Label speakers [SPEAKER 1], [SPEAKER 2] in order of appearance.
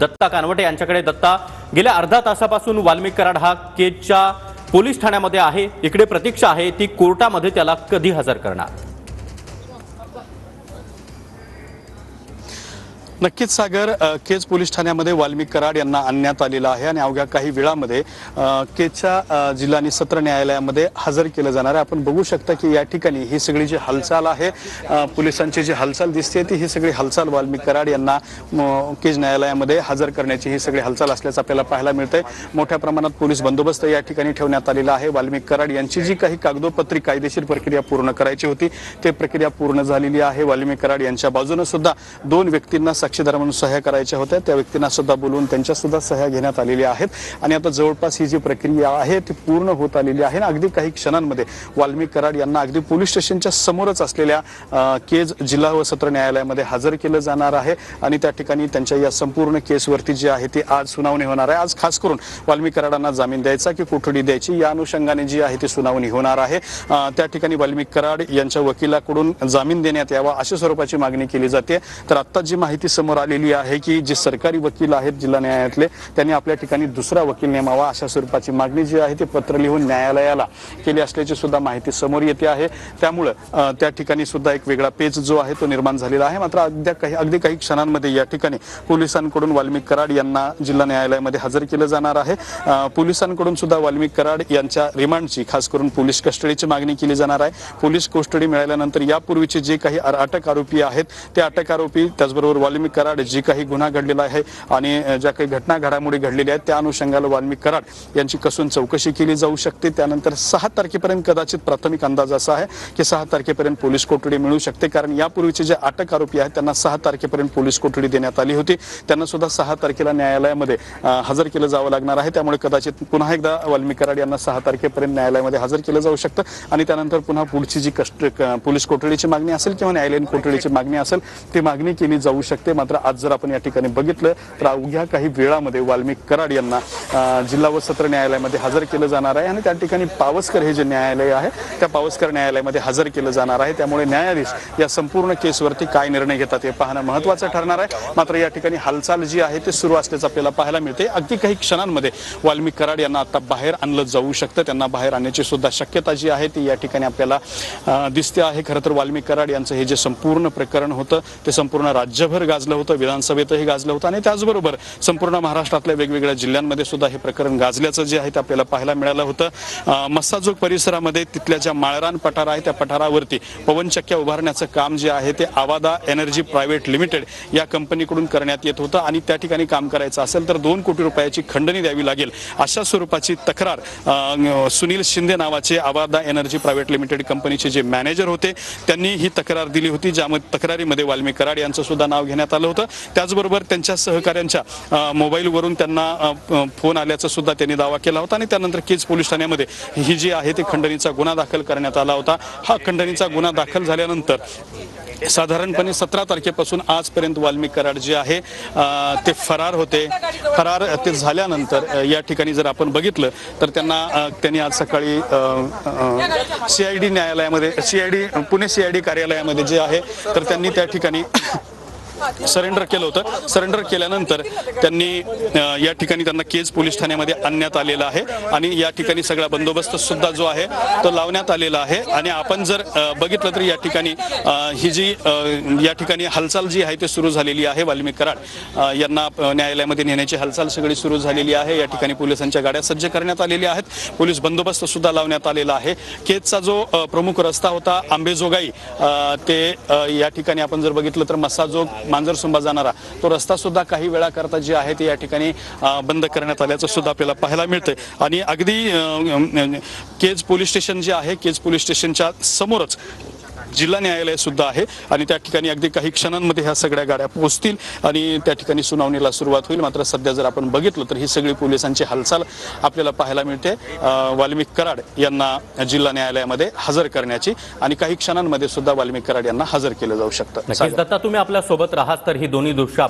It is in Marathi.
[SPEAKER 1] दत्ता कानवटे यांच्याकडे. दत्ता, गेल्या अर्धा तासापासून वाल्मिक कराड हा केजच्या पोलीस ठाण्यामध्ये आहे. इकडे प्रतीक्षा आहे, ती कोर्टामध्ये त्याला कधी हजर करणार?
[SPEAKER 2] नक्कीच सागर, केज पोलीस ठाण्यामध्ये वाल्मिक कराड यांना आणण्यात आलेलं आहे आणि अवघ्या काही वेळामध्ये केजच्या जिल्हा आणि सत्र न्यायालयामध्ये हजर केलं जाणार आहे. आपण बघू शकता की या ठिकाणी ही सगळी जी हालचाल आहे, पोलिसांची जी हालचाल दिसते ती ही सगळी हालचाल वाल्मिक कराड यांना केज न्यायालयामध्ये हजर करण्याची ही सगळी हालचाल असल्याचं आपल्याला पाहायला मिळतंय. मोठ्या प्रमाणात पोलीस बंदोबस्त या ठिकाणी ठेवण्यात आलेला आहे. वाल्मिक कराड यांची जी काही कागदोपत्री कायदेशीर प्रक्रिया पूर्ण करायची होती ते प्रक्रिया पूर्ण झालेली आहे. वाल्मिक कराड यांच्या बाजूने सुद्धा 2 व्यक्तींना साक्षीदार म्हणून सह्या करायच्या होत्या, त्या व्यक्तींना सुद्धा बोलवून त्यांच्या सुद्धा सह्या घेण्यात आलेल्या आहेत आणि आता जवळपास ही जी प्रक्रिया आहे ती पूर्ण होत आलेली आहे. अगदी काही क्षणांमध्ये वाल्मिक कराड यांना अगदी पोलीस स्टेशनच्या समोरच असलेल्या केज जिल्हा व सत्र न्यायालयामध्ये हजर केलं जाणार आहे आणि त्या ठिकाणी त्यांच्या या संपूर्ण केसवरती जी आहे ती आज सुनावणी होणार आहे. आज खास करून वाल्मिक कराडांना जामीन द्यायचा की कोठडी द्यायची या अनुषंगाने जी आहे ती सुनावणी होणार आहे. त्या ठिकाणी वाल्मिक कराड यांच्या वकिलाकडून जामीन देण्यात यावा अशा स्वरूपाची मागणी केली जाते. तर आता जी माहिती समोर आलेली आहे की जे सरकारी वकील आहेत जिल्हा न्यायालयातले त्यांनी आपल्या ठिकाणी दुसरा वकील नेमावा अशा स्वरूपाची मागणी जी आहे ती पत्र लिहून न्यायालयाला केली असल्याची सुद्धा माहिती समोर येते आहे. त्यामुळे त्या ठिकाणी सुद्धा एक वेगळा पेच जो आहे तो निर्माण झालेला आहे. मात्र अगदी काही क्षणांमध्ये या ठिकाणी पोलिसांकडून वाल्मिक कराड यांना जिल्हा न्यायालयामध्ये हजर केलं जाणार आहे. पोलिसांकडून सुद्धा वाल्मिक कराड यांच्या रिमांडची खास करून पोलीस कस्टडीची मागणी केली जाणार आहे. पोलीस कस्टडी मिळाल्यानंतर यापूर्वीचे जे काही अटक आरोपी आहेत ते अटक आरोपी त्याचबरोबर वाल्मिक कराड जी काही गुन्हा घडलेला आहे आणि ज्या काही घटना घडामोडी घडलेल्या आहेत त्या अनुषंगाला वाल्मिक कराड यांची कसून चौकशी केली जाऊ शकते. त्यानंतर 6 तारखेपर्यंत कदाचित प्राथमिक अंदाज असा आहे की 6 तारखेपर्यंत पोलीस कोठडी मिळू शकते, कारण यापूर्वीचे जे अटक आरोपी आहेत त्यांना 6 तारखेपर्यंत पोलीस कोठडी देण्यात आली होती. त्यांना सुद्धा 6 तारखेला न्यायालयामध्ये हजर केलं जावं लागणार आहे. त्यामुळे कदाचित पुन्हा एकदा वाल्मिक कराड यांना 6 तारखेपर्यंत न्यायालयामध्ये हजर केलं जाऊ शकतं आणि त्यानंतर पुन्हा पुढची जी पोलीस कोठडीची मागणी असेल किंवा न्यायालयीन कोठडीची मागणी असेल ती मागणी केली जाऊ शकते. मात्र आज जर आपण या ठिकाणी बघितलं तर अवघ्या काही वेळामध्ये वाल्मिक कराड यांना जिल्हा व सत्र न्यायालयामध्ये हजर केलं जाणार आहे आणि त्या ठिकाणी पावसकर हे जे न्यायालय आहे त्या पावसकर न्यायालयामध्ये हजर केलं जाणार आहे. त्यामुळे न्यायाधीश या संपूर्ण केसवरती काय निर्णय घेतात हे पाहणं महत्त्वाचं ठरणार आहे. मात्र या ठिकाणी हालचाल जी आहे ते सुरू असल्याचं आपल्याला पाहायला मिळते. अगदी काही क्षणांमध्ये वाल्मिक कराड यांना आता बाहेर आणलं जाऊ शकतं. त्यांना बाहेर आणण्याची सुद्धा शक्यता जी आहे ती या ठिकाणी आपल्याला दिसते आहे. खरं तर वाल्मिक कराड यांचं हे जे संपूर्ण प्रकरण होतं ते संपूर्ण राज्यभर गाजलं होतं, विधानसभेतही गाजलं होतं आणि त्याचबरोबर संपूर्ण महाराष्ट्रातल्या वेगवेगळ्या जिल्ह्यांमध्ये सुद्धा हे प्रकरण गाजल्याचं जे आहे ते आपल्याला पाहायला मिळालं होतं. मस्साजोग परिसरामध्ये तिथल्या ज्या माळरान पठार आहे त्या पठारावरती पवनचक्क्या उभारण्याचं काम जे आहे ते आवादा एनर्जी प्रायव्हेट लिमिटेड या कंपनीकडून करण्यात येत होतं आणि त्या ठिकाणी काम करायचं असेल तर 2 कोटी रुपयाची खंडणी द्यावी लागेल अशा स्वरूपाची तक्रार सुनील शिंदे नावाचे आवादा एनर्जी प्रायव्हेट लिमिटेड कंपनीचे जे मॅनेजर होते त्यांनी ही तक्रार दिली होती, ज्यामध्ये तक्रारीमध्ये वाल्मिक कराड यांचं सुद्धा नाव घेण्यात आलं होतं. त्याचबरोबर त्यांच्या सहकाऱ्यांच्या मोबाईलवरून त्यांना फोन आल्याचा सुद्धा त्यांनी दावा केला होता आणि त्यानंतर केज पोलीस ठाण्यामध्ये ही जी आहे ते खंडणीचा गुन्हा दाखल करण्यात आला होता. हा खंडणीचा गुन्हा दाखल झाल्यानंतर साधारणपणे 17 तारखेपासून आजपर्यंत वाल्मिक कराड जे आहे ते फरार होते. फरार ते झाल्यानंतर या ठिकाणी जर आपण बघितलं तर त्यांनी आज सकाळी CID न्यायालयामध्ये पुणे CID कार्यालयामध्ये जे आहे तर त्यांनी त्या ठिकाणी सरेंडर केलं होतं. सरेंडर केल्यानंतर त्यांनी या ठिकाणी त्यांना केज पोलीस ठाण्यामध्ये आणण्यात आलेलं आहे आणि या ठिकाणी सगळा बंदोबस्त सुद्धा जो आहे तो लावण्यात आलेला आहे. आणि आपण जर बघितलं तर या ठिकाणी ही जी या ठिकाणी हालचाल जी आहे ती सुरू झालेली आहे. वाल्मिक कराड यांना न्यायालयामध्ये नेण्याची हालचाल सगळी सुरू झालेली आहे. या ठिकाणी पोलिसांच्या गाड्या सज्ज करण्यात आलेल्या आहेत, पोलीस बंदोबस्त सुद्धा लावण्यात आलेला आहे. केजचा जो प्रमुख रस्ता होता आंबेजोगाई ते या ठिकाणी आपण जर बघितलं तर मस्साजोग मांजरसुंबा जाणारा तो रस्ता सुद्धा काही वेळाकरता जे आहे ते या ठिकाणी बंद करण्यात आल्याचं सुद्धा आपल्याला पाहायला मिळतंय. आणि अगदी केज पोलीस स्टेशन जे आहे केज पोलीस स्टेशनच्या समोरच जिल्हा न्यायालय सुद्धा आहे आणि त्या ठिकाणी अगदी काही क्षणांमध्ये ह्या सगळ्या गाड्या पोहोचतील आणि त्या ठिकाणी सुनावणीला सुरुवात होईल. मात्र सध्या जर आपण बघितलं तर ही सगळी पोलिसांची हालचाल आपल्याला पाहायला मिळते वाल्मिक कराड यांना जिल्हा न्यायालयामध्ये हजर करण्याची आणि काही क्षणांमध्ये सुद्धा वाल्मिक कराड यांना हजर केलं जाऊ शकतं.
[SPEAKER 1] दत्ता, तुम्ही आपल्या सोबत राहात तर ही दोन्ही दृश्य